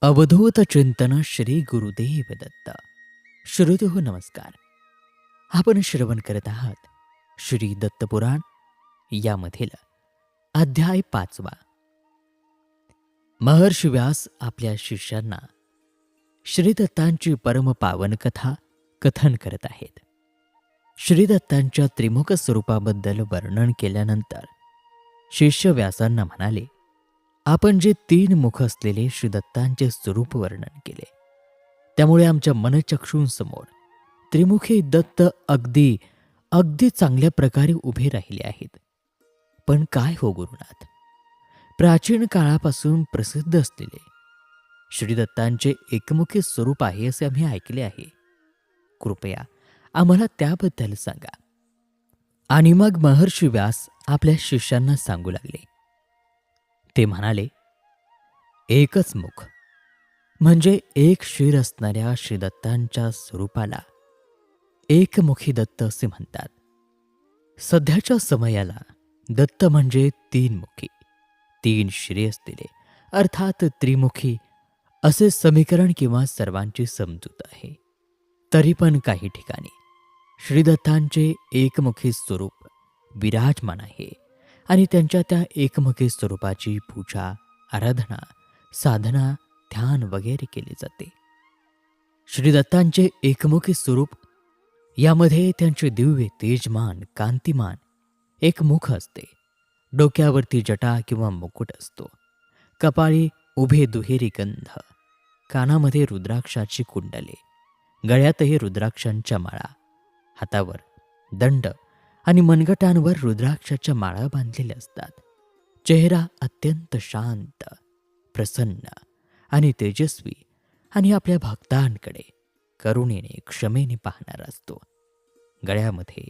अवधूत चिंतन श्री गुरुदेव दत्त. श्रोते नमस्कार. आपण श्रवण करत आहात श्री दत्तपुराण यामधील अध्याय 5. महर्षी व्यास आपल्या शिष्यांना श्री दत्तांची परमपावन कथा कथन करत आहेत. श्री दत्तांच्या त्रिमुख स्वरूपाबद्दल वर्णन केल्यानंतर शिष्य व्यासांना म्हणाले, आपण जे 3 मुख असलेले श्री दत्तांचे स्वरूप वर्णन केले, त्यामुळे आमच्या मनचक्षूंसमोर त्रिमुखी दत्त अगदी अगदी चांगल्या प्रकारे उभे राहिले आहेत. पण काय हो गुरुनाथ, प्राचीन काळापासून प्रसिद्ध असलेले श्री दत्तांचे एकमुखी स्वरूप आहे असे आम्ही ऐकले आहे. कृपया आम्हाला त्याबद्दल सांगा. आणि मग महर्षी व्यास आपल्या शिष्यांना सांगू लागले. ते म्हणाले, एकच मुख म्हणजे एक शिर असणाऱ्या श्री दत्तांच्या स्वरूपाला एकमुखी दत्त असे म्हणतात. सध्याच्या समयाला दत्त म्हणजे 3 मुखी 3 शिरे असलेले अर्थात त्रिमुखी असे समीकरण किंवा सर्वांची समजूत आहे. तरी पण काही ठिकाणी श्री दत्तांचे एकमुखी स्वरूप विराजमान आहे आणि त्यांच्या त्या एकमुखी स्वरूपाची पूजा, आराधना, साधना, ध्यान वगैरे केले जाते. श्री दत्तांचे एकमुखी स्वरूप यामध्ये त्यांचे दिव्य तेजमान कांतिमान एक मुख असते. डोक्यावरती जटा किंवा मुकुट असतो. कपाळी उभे दुहेरी गंध, कानामध्ये रुद्राक्षाची कुंडले, गळ्यातही रुद्राक्षांच्या माळा, हातावर दंड आणि मनगटांवर रुद्राक्षाच्या माळा बांधलेल्या असतात. चेहरा अत्यंत शांत, प्रसन्न आणि तेजस्वी आणि आपल्या भक्तांकडे करुणेने क्षमेने पाहणारा असतो. गळ्यामध्ये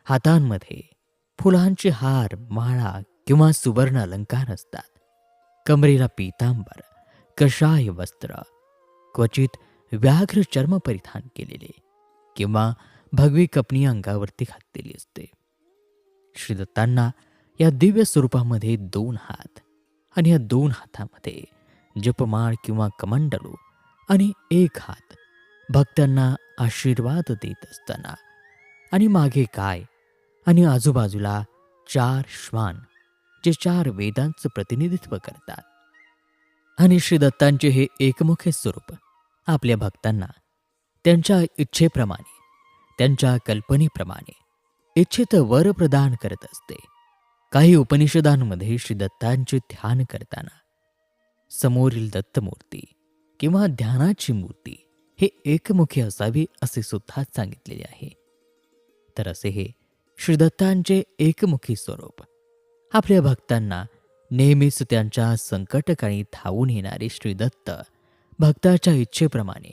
हातांमध्ये फुलांचे हार, माळा किंवा सुवर्ण अलंकार असतात. कमरेला पीतांबर, कषाय वस्त्र, क्वचित व्याघ्र चर्म परिधान केलेले किंवा भगवी कपनी अंगावरती घातलेली असते. श्री दत्तांना या दिव्य स्वरूपामध्ये 2 हात आणि या 2 हातामध्ये जपमाळ किंवा कमंडलू आणि 1 हात भक्तांना आशीर्वाद देत असताना आणि मागे काय आणि आजूबाजूला 4 श्वान जे 4 वेदांचं प्रतिनिधित्व करतात. आणि श्री दत्तांचे हे एकमुखी स्वरूप आपल्या भक्तांना त्यांच्या इच्छेप्रमाणे, त्यांच्या कल्पनेप्रमाणे इच्छित वर प्रदान करत असते. काही उपनिषदांमध्ये श्री दत्तांचे ध्यान करताना समोरील दत्तमूर्ती किंवा ध्यानाची मूर्ती हे एकमुखी असावी असे सुद्धा सांगितलेले आहे. तर असे हे श्री दत्तांचे एकमुखी स्वरूप आपल्या भक्तांना नेहमीच त्यांच्या संकटकाळी धावून येणारे श्री दत्त भक्ताच्या इच्छेप्रमाणे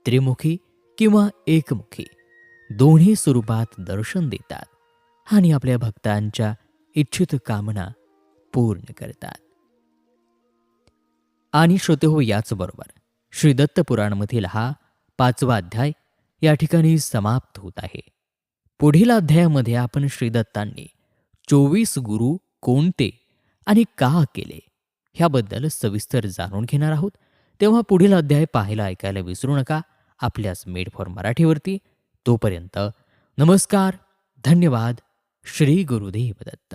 त्रिमुखी किंवा एकमुखी दोन्ही स्वरूपात दर्शन देतात आणि आपल्या भक्तांच्या इच्छित कामना पूर्ण करतात. आणि श्रोतेहो, याचबरोबर श्री दत्त पुराणमधील हा 5वा अध्याय या ठिकाणी समाप्त होत आहे. पुढील अध्यायामध्ये आपण श्री दत्तांनी 24 गुरु कोणते आणि का केले ह्याबद्दल सविस्तर जाणून घेणार आहोत. तेव्हा पुढील अध्याय पाहायला ऐकायला विसरू नका आपल्याच मेड फॉर मराठीवरती. तोपर्यंत नमस्कार, धन्यवाद. श्री गुरुदेव दत्त.